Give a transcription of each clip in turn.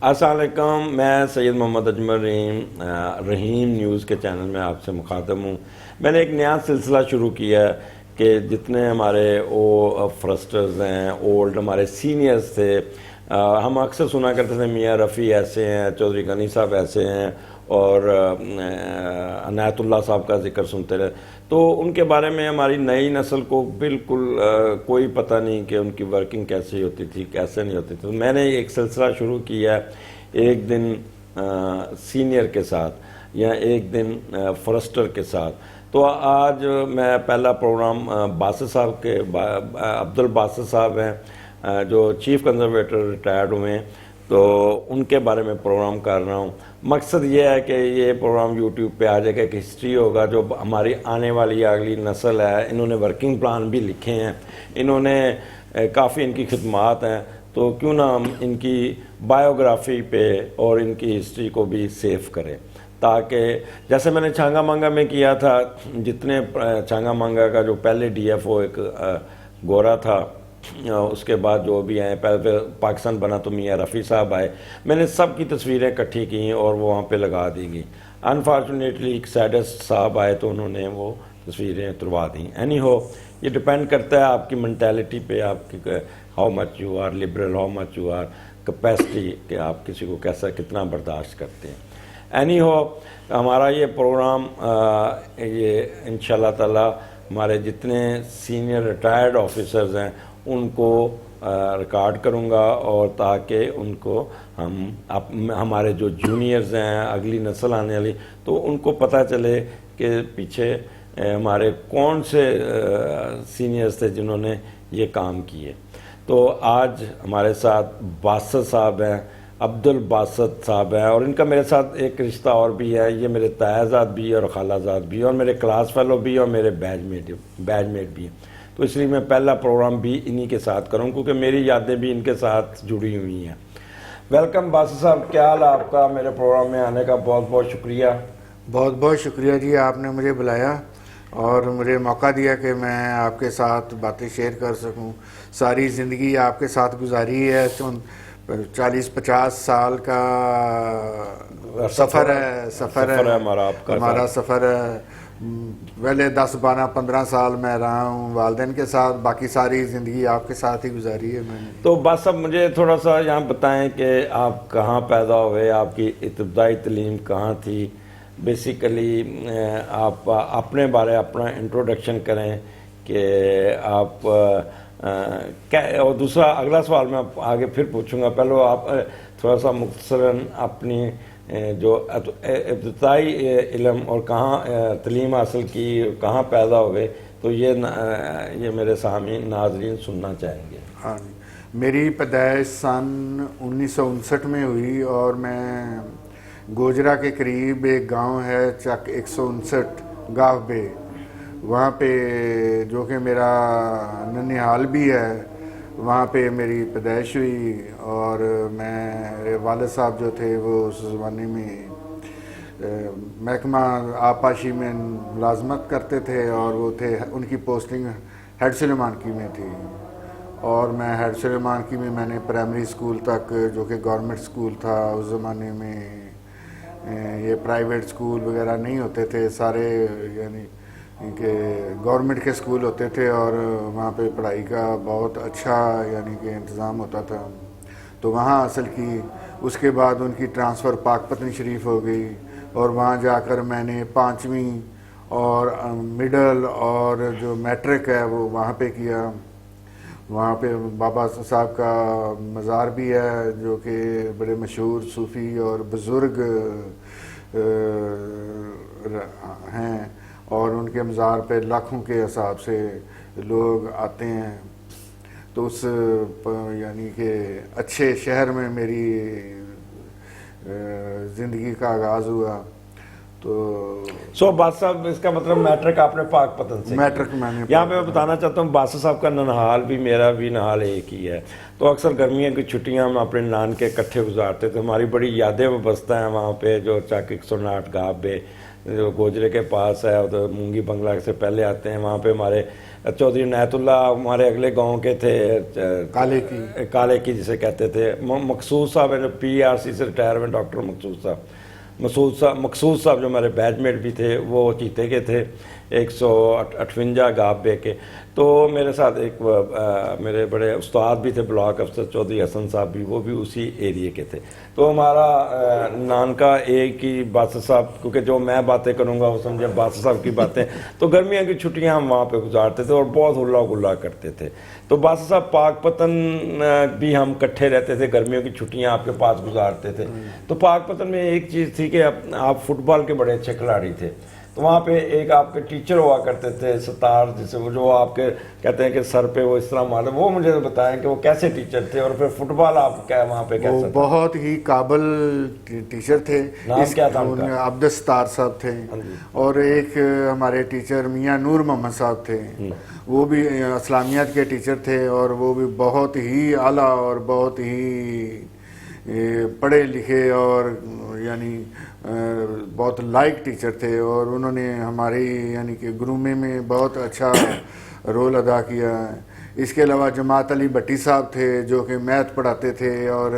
السلام علیکم، میں سید محمد اجمل رحیم نیوز کے چینل میں آپ سے مخاطب ہوں۔ میں نے ایک نیا سلسلہ شروع کیا ہے کہ جتنے ہمارے فرسٹرز ہیں، اولڈ ہمارے سینئرز تھے، ہم اکثر سنا کرتے تھے میاں رفیع ایسے ہیں، چودھری غنی صاحب ایسے ہیں، اور عنایت اللہ صاحب کا ذکر سنتے رہے، تو ان کے بارے میں ہماری نئی نسل کو بالکل کوئی پتہ نہیں کہ ان کی ورکنگ کیسے ہوتی تھی، کیسے نہیں ہوتی تھی۔ تو میں نے ایک سلسلہ شروع کیا ہے، ایک دن سینئر کے ساتھ یا ایک دن فرسٹر کے ساتھ۔ تو آج میں پہلا پروگرام باسط صاحب کے عبد الباسط صاحب ہیں جو چیف کنزرویٹر ریٹائرڈ ہوئے ہیں، تو ان کے بارے میں پروگرام کر رہا ہوں۔ مقصد یہ ہے کہ یہ پروگرام یوٹیوب پہ آ جائے گا، ایک ہسٹری ہوگا جو ہماری آنے والی اگلی نسل ہے۔ انہوں نے ورکنگ پلان بھی لکھے ہیں، انہوں نے کافی ان کی خدمات ہیں، تو کیوں نہ ہم ان کی بایوگرافی پہ اور ان کی ہسٹری کو بھی سیو کریں، تاکہ جیسے میں نے چھانگا مانگا میں کیا تھا، جتنے چھانگا مانگا کا جو پہلے ڈی ایف او ایک گورا تھا، اس کے بعد جو بھی آئے، پہلے پاکستان بنا تو میاں رفیع صاحب آئے، میں نے سب کی تصویریں اکٹھی کی اور وہ وہاں پہ لگا دی گئی۔ انفارچونیٹلی ایک سیڈسٹ صاحب آئے تو انہوں نے وہ تصویریں اتروا دیں۔ اینی ہو، یہ ڈپینڈ کرتا ہے آپ کی مینٹیلٹی پہ، آپ کی how much you are liberal, how much you are capacity, کہ آپ کسی کو کیسا کتنا برداشت کرتے ہیں۔ اینی ہو، ہمارا یہ پروگرام یہ انشاءاللہ تعالی ہمارے جتنے سینئر ریٹائرڈ آفیسرز ہیں ان کو ریکارڈ کروں گا، اور تاکہ ان کو ہمارے جو جونیئرز ہیں، اگلی نسل آنے والی، تو ان کو پتہ چلے کہ پیچھے ہمارے کون سے سینئرز تھے جنہوں نے یہ کام کیے۔ تو آج ہمارے ساتھ باسط صاحب ہیں، عبد الباسط صاحب ہیں، اور ان کا میرے ساتھ ایک رشتہ اور بھی ہے، یہ میرے تایا زاد بھی اور خالہ زاد بھی، اور میرے کلاس فیلو بھی، اور میرے بیچ میٹ بھی ہیں۔ تو اس لیے میں پہلا پروگرام بھی انہی کے ساتھ کروں، کیونکہ میری یادیں بھی ان کے ساتھ جڑی ہوئی ہیں۔ ویلکم باسط صاحب، کیا حال ہے آپ کا؟ میرے پروگرام میں آنے کا بہت بہت شکریہ۔ بہت بہت شکریہ جی، آپ نے مجھے بلایا اور مجھے موقع دیا کہ میں آپ کے ساتھ باتیں شیئر کر سکوں۔ ساری زندگی آپ کے ساتھ گزاری ہے، 40-50 سال کا سفر ہے ہمارا سفر ہے۔ پہلے 10-12-15 سال میں رہا ہوں والدین کے ساتھ، باقی ساری زندگی آپ کے ساتھ ہی گزاری ہے میں نے۔ تو بس اب مجھے تھوڑا سا یہاں بتائیں کہ آپ کہاں پیدا ہوئے، آپ کی ابتدائی تعلیم کہاں تھی، بیسیکلی آپ اپنے بارے اپنا انٹروڈکشن کریں کہ آپ اور دوسرا اگلا سوال میں آگے پھر پوچھوں گا، پہلے آپ تھوڑا سا مختصراً اپنی جو ابتدائی علم اور کہاں تعلیم حاصل کی، کہاں پیدا ہوئے، تو یہ میرے سامعین ناظرین سننا چاہیں گے۔ ہاں جی، میری پیدائش سن 1959 میں ہوئی، اور میں گوجرا کے قریب ایک گاؤں ہے چک 159 گاو بے، وہاں پہ جو کہ میرا ننیال بھی ہے، وہاں پہ میری پیدائش ہوئی۔ اور میرے والد صاحب جو تھے وہ اس زمانے میں محکمہ آبپاشی میں ملازمت کرتے تھے، اور وہ تھے، ان کی پوسٹنگ ہیڈ سلیمانکی میں تھی، اور میں ہیڈ سلیمانکی میں نے پرائمری اسکول تک، جو کہ گورنمنٹ اسکول تھا اس زمانے میں، یہ پرائیویٹ اسکول وغیرہ نہیں ہوتے تھے، سارے یعنی کہ گورنمنٹ کے اسکول ہوتے تھے، اور وہاں پہ پڑھائی کا بہت اچھا یعنی کہ انتظام ہوتا تھا، تو وہاں حاصل کی۔ اس کے بعد ان کی ٹرانسفر پاک پتن شریف ہو گئی، اور وہاں جا کر میں نے 5ویں اور مڈل اور جو میٹرک ہے وہ وہاں پہ کیا۔ وہاں پہ بابا صاحب کا مزار بھی ہے، جو کہ بڑے مشہور صوفی اور بزرگ ہیں، اور ان کے مزار پہ لاکھوں کے حساب سے لوگ آتے ہیں۔ تو اس یعنی کہ اچھے شہر میں میری زندگی کا آغاز ہوا۔ تو باسط صاحب، اس کا مطلب میٹرک آپ نے پاک پتن سے؟ میٹرک میں نے یہاں پہ میں بتانا چاہتا ہوں، باسط صاحب کا ننہال بھی میرا بھی ننہال ایک ہی ہے، تو اکثر گرمیوں کی چھٹیاں ہم اپنے نان کے اکٹھے گزارتے تھے، ہماری بڑی یادیں وابستہ ہیں وہاں پہ، جو چک 159 گاو بے جو گوجرے کے پاس ہے تو مونگی بنگلہ سے پہلے آتے ہیں، وہاں پہ ہمارے چودھری عنایت اللہ ہمارے اگلے گاؤں کے تھے، کالے کی جسے کہتے تھے، مقصود صاحب جو PRC سے ریٹائر ہوئے، ڈاکٹر مقصود صاحب جو ہمارے بیچ میٹ بھی تھے، وہ چیتے کے تھے 158 گاف بے کے. تو میرے ساتھ ایک میرے بڑے استاد بھی تھے بلاک افسر چودھری حسن صاحب بھی، وہ بھی اسی ایریے کے تھے. تو ہمارا نانکا ایک ہی باسط صاحب، کیونکہ جو میں باتیں کروں گا وہ سمجھے باسط صاحب کی باتیں. تو گرمیاں کی چھٹیاں ہم وہاں پہ گزارتے تھے اور بہت ہلا گلا کرتے تھے. تو باسط صاحب پاک پتن بھی ہم کٹھے رہتے تھے، گرمیوں کی چھٹیاں آپ کے پاس گزارتے تھے. تو پاک پتن میں ایک چیز تھی کہ آپ فٹ بال کے بڑے اچھے کھلاڑی تھے. تو وہاں پہ ایک آپ کے ٹیچر ہوا کرتے تھے ستار، جسے وہ جو آپ کے کہتے ہیں کہ سر پہ وہ اس طرح مارے، وہ مجھے بتائیں کہ وہ کیسے ٹیچر تھے اور پھر فٹ بال آپ کیا وہاں پہ کیسا؟ بہت ہی قابل ٹیچر تھے. نام کیا تھا ان کا؟ عبدالستار صاحب تھے. اور ایک ہمارے ٹیچر میاں نور محمد صاحب تھے، وہ بھی اسلامیات کے ٹیچر تھے، اور وہ بھی بہت ہی اعلیٰ اور بہت ہی پڑھے لکھے اور یعنی بہت لائق ٹیچر تھے. اور انہوں نے ہماری یعنی کہ گرومے میں بہت اچھا رول ادا کیا. اس کے علاوہ جماعت علی بھٹی صاحب تھے جو کہ میتھ پڑھاتے تھے اور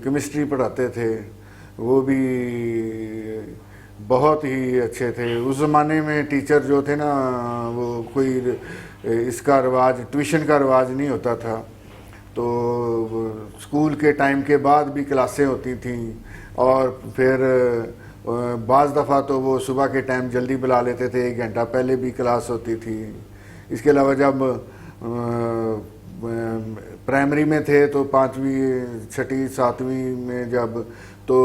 کیمسٹری پڑھاتے تھے، وہ بھی بہت ہی اچھے تھے. اس زمانے میں ٹیچر جو تھے نا، وہ کوئی اس کا رواج، ٹیوشن کا رواج نہیں ہوتا تھا. تو اسکول کے ٹائم کے بعد بھی کلاسیں ہوتی تھیں، اور پھر بعض دفعہ تو وہ صبح کے ٹائم جلدی بلا لیتے تھے، 1 گھنٹہ پہلے بھی کلاس ہوتی تھی. اس کے علاوہ جب پرائمری میں تھے تو 5ویں 6ٹھی 7ویں میں جب، تو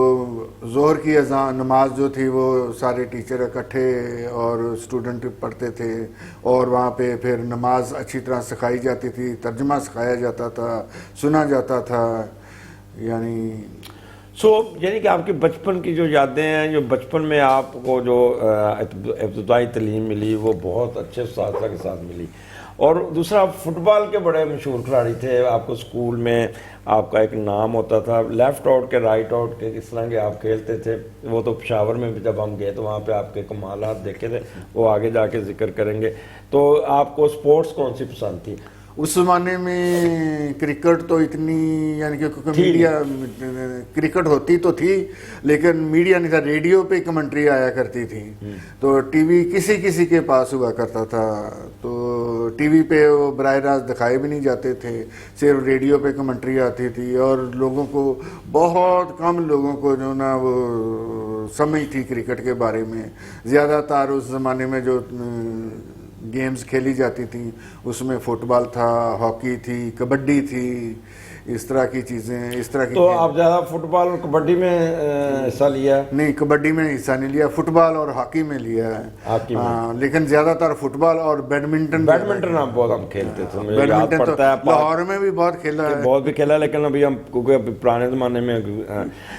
ظہر کی اذان نماز جو تھی وہ سارے ٹیچر اکٹھے اور اسٹوڈنٹ پڑھتے تھے، اور وہاں پہ پھر نماز اچھی طرح سکھائی جاتی تھی، ترجمہ سکھایا جاتا تھا، سنا جاتا تھا. یعنی کہ آپ کی بچپن کی جو یادیں ہیں، جو بچپن میں آپ کو جو ابتدائی تعلیم ملی، وہ بہت اچھے اساتذہ کے ساتھ ملی. اور دوسرا، فٹ بال کے بڑے مشہور کھلاڑی تھے. آپ کو اسکول میں آپ کا ایک نام ہوتا تھا، لیفٹ آؤٹ کے رائٹ آؤٹ کے، کس طرح کے آپ کھیلتے تھے. وہ تو پشاور میں بھی جب ہم گئے تو وہاں پہ آپ کے کمالات دیکھے تھے، وہ آگے جا کے ذکر کریں گے. تو آپ کو سپورٹس کون سی پسند تھی؟ اس زمانے میں کرکٹ تو اتنی یعنی کہ میڈیا، کرکٹ ہوتی تو تھی لیکن میڈیا نہیں تھا. ریڈیو پہ کمنٹری آیا کرتی تھی، تو ٹی وی کسی کے پاس ہوا کرتا تھا. تو ٹی وی پہ وہ براہ راست دکھائے بھی نہیں جاتے تھے، صرف ریڈیو پہ کمنٹری آتی تھی. اور لوگوں کو، بہت کم لوگوں کو جو نا وہ سمجھ تھی کرکٹ کے بارے میں. زیادہ تر اس زمانے میں جو گیمز کھیلی جاتی تھیں اس میں فٹ بال تھا، ہاکی تھی، کبڈی تھی، اس طرح کی چیزیں، اس طرح کی. تو آپ زیادہ فٹ بال اور کبڈی میں حصہ لیا؟ نہیں، کبڈی میں حصہ نہیں لیا، فٹ بال اور ہاکی میں لیا ہے. لیکن زیادہ تر فٹ بال اور بیڈمنٹن آپ بہت ہم کھیلتے تھے. مجھے یاد پڑتا ہے لاہور میں بھی بہت کھیلا ہے، بہت بھی کھیلا. لیکن ابھی ہم کیونکہ پرانے زمانے میں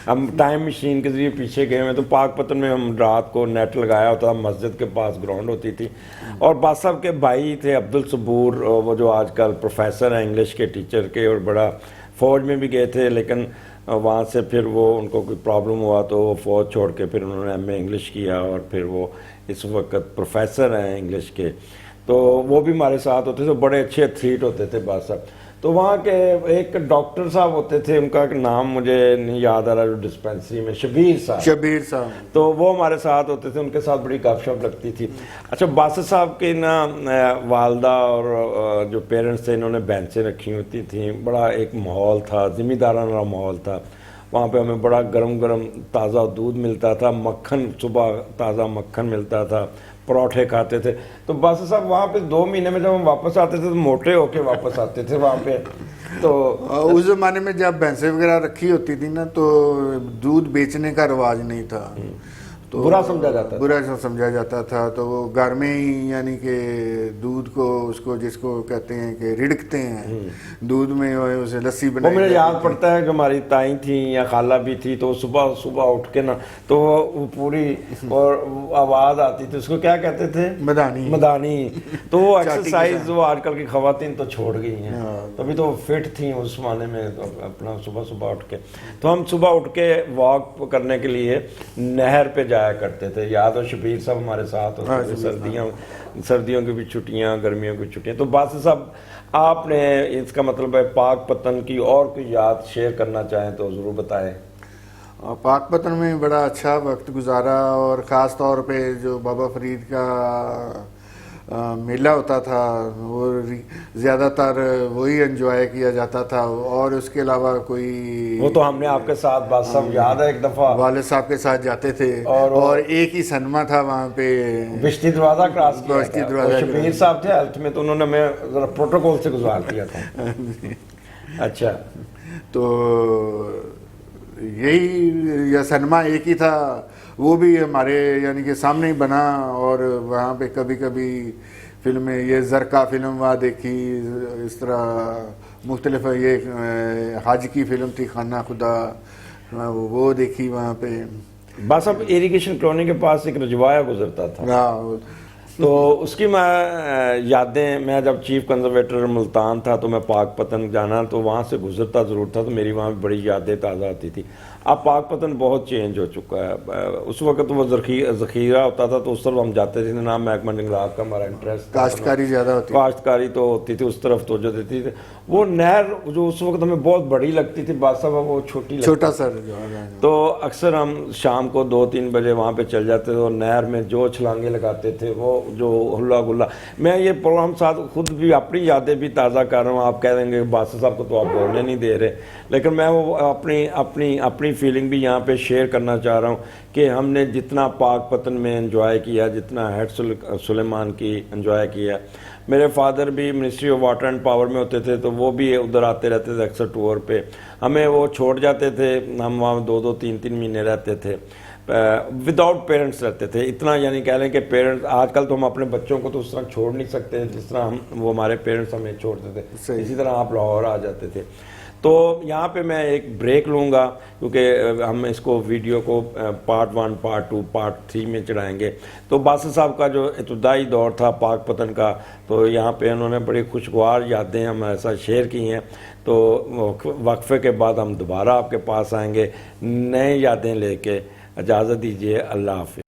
ہم ٹائم مشین کے ذریعے پیچھے گئے ہوئے. تو پاک پتن میں ہم رات کو نیٹ لگایا ہوتا، مسجد کے پاس گراؤنڈ ہوتی تھی. اور باس صاحب کے بھائی تھے عبدالصبور، وہ جو آج کل پروفیسر ہیں انگلش کے ٹیچر کے، اور بڑا فوج میں بھی گئے تھے. لیکن وہاں سے پھر وہ ان کو کوئی پرابلم ہوا تو وہ فوج چھوڑ کے پھر انہوں نے MA انگلش کیا، اور پھر وہ اس وقت پروفیسر ہیں انگلش کے. تو وہ بھی ہمارے ساتھ ہوتے تھے، بڑے اچھے ایتھلیٹ ہوتے تھے باس صاحب. تو وہاں کے ایک ڈاکٹر صاحب ہوتے تھے، ان کا ایک نام مجھے نہیں یاد آ رہا، جو ڈسپینسری میں شبیر صاحب. تو وہ ہمارے ساتھ ہوتے تھے، ان کے ساتھ بڑی گپ شپ لگتی تھی. اچھا، باسط صاحب کے نا والدہ اور جو پیرنٹس تھے، انہوں نے بینچیں رکھی ہوتی تھیں. بڑا ایک ماحول تھا، ذمہ دارانہ ماحول تھا. وہاں پہ ہمیں بڑا گرم گرم تازہ دودھ ملتا تھا، مکھن صبح تازہ مکھن ملتا تھا، پروٹھے کھاتے تھے. تو باسط صاحب وہاں پہ 2 مہینے میں جب ہم واپس آتے تھے تو موٹے ہو کے واپس آتے تھے وہاں پہ. تو اس زمانے میں جب بھینسیں وغیرہ رکھی ہوتی تھی نا تو دودھ بیچنے کا رواج نہیں تھا، تو برا سمجھا جاتا تھا. تو وہ گھر میں ہی یعنی کہ دودھ کو، اس کو جس کو کہتے ہیں کہ رڑکتے ہیں، دودھ میں اسے لسی بنائی. وہ مجھے یاد پڑتا ہے کہ ہماری تائیں تھیں یا خالہ بھی تھی، تو صبح اٹھ کے نا تو وہ پوری اور آواز آتی تھی، اس کو کیا کہتے تھے؟ مدانی. تو وہ ایکسرسائز وہ آج کل کی خواتین تو چھوڑ گئی ہیں، تبھی تو فٹ تھیں اس زمانے میں. اپنا صبح اٹھ کے، تو ہم صبح اٹھ کے واک کرنے کے لیے نہر پہ جایا جایا کرتے تھے. یاد ہو شبیر صاحب ہمارے ساتھ ہوتے تھے, سردیوں کی بھی چھٹیاں, گرمیوں کی چھٹیاں. تو باسط صاحب آپ نے اس کا مطلب ہے پاک پتن کی اور کوئی یاد شیئر کرنا چاہیں تو ضرور بتائیں. پاک پتن میں بڑا اچھا وقت گزارا, اور خاص طور پہ جو بابا فرید کا میلہ ہوتا تھا وہ زیادہ تر وہی انجوائے کیا جاتا تھا, اور اس کے علاوہ کوئی وہ تو ہم نے آپ کے ساتھ بات صاحب یاد ہے ایک دفعہ والد صاحب کے ساتھ جاتے تھے, اور ایک ہی سنما تھا وہاں پہ, بشتی دروازہ کراس کیا بشتی تھا. دروازہ شبیر صاحب تھے ہیلتھ میں, تو انہوں نے ہمیں ذرا پروٹوکول سے گزار دیا تھا. اچھا, تو یہی سنما ایک ہی تھا, وہ بھی ہمارے یعنی کہ سامنے ہی بنا, اور وہاں پہ کبھی کبھی فلمیں, یہ زرقا فلم وہاں دیکھی, اس طرح مختلف, یہ حج کی فلم تھی خانہ خدا, وہ دیکھی وہاں پہ. بس اب اریگیشن کالونی کے پاس ایک رجوایا گزرتا تھا, تو اس کی میں یادیں, میں جب چیف کنزرویٹر ملتان تھا تو میں پاک پتن جانا تو وہاں سے گزرتا ضرور تھا, تو میری وہاں بڑی یادیں تازہ آتی تھی. اب پاک پتن بہت چینج ہو چکا ہے. اس وقت وہ ذخیرہ ہوتا تھا تو اس طرف ہم جاتے تھے, نام محکمہ جنگلات کا ہمارا انٹرسٹ, کاشتکاری زیادہ ہوتی, کاشتکاری تو ہوتی تھی, اس طرف توجہ دیتی تھی. وہ نہر جو اس وقت ہمیں بہت بڑی لگتی تھی بات صاحب, وہ چھوٹا سر, تو اکثر ہم شام کو 2-3 بجے وہاں پہ چل جاتے تھے, اور نہر میں جو چھلانگے لگاتے تھے, وہ جو ہلا گلا. میں یہ پروگرام ساتھ خود بھی اپنی یادیں بھی تازہ کر رہا ہوں. آپ کہہ دیں گے باسط صاحب کو تو آپ بولنے نہیں دے رہے, لیکن میں وہ اپنی فیلنگ بھی یہاں پہ شیئر کرنا چاہ رہا ہوں کہ ہم نے جتنا پاک پتن میں انجوائے کیا, جتنا ہیڈ سلیمان کی انجوائے کیا. میرے فادر بھی ministry of water and power میں ہوتے تھے, تو وہ بھی ادھر آتے رہتے تھے اکثر ٹور پہ. ہمیں وہ چھوڑ جاتے تھے, ہم وہاں 2-3 مہینے رہتے تھے, وداؤٹ پیرنٹس رہتے تھے. اتنا یعنی کہہ لیں کہ پیرنٹس, آج کل تو ہم اپنے بچوں کو تو اس طرح چھوڑ نہیں سکتے جس طرح وہ ہمارے پیرنٹس ہمیں چھوڑتے تھے. اسی طرح آپ لاہور آ جاتے تھے. تو یہاں پہ میں ایک بریک لوں گا, کیونکہ ہم اس کو ویڈیو کو پارٹ 1, پارٹ 2, پارٹ 3 میں چڑھائیں گے. تو باسط صاحب کا جو ابتدائی دور تھا پاک پتن کا, تو یہاں پہ انہوں نے بڑی خوشگوار یادیں ہمارے ساتھ شیئر کی ہیں. تو وقفے کے بعد ہم دوبارہ آپ کے پاس آئیں گے نئے یادیں لے کے. اجازت دیجیے, اللہ حافظ.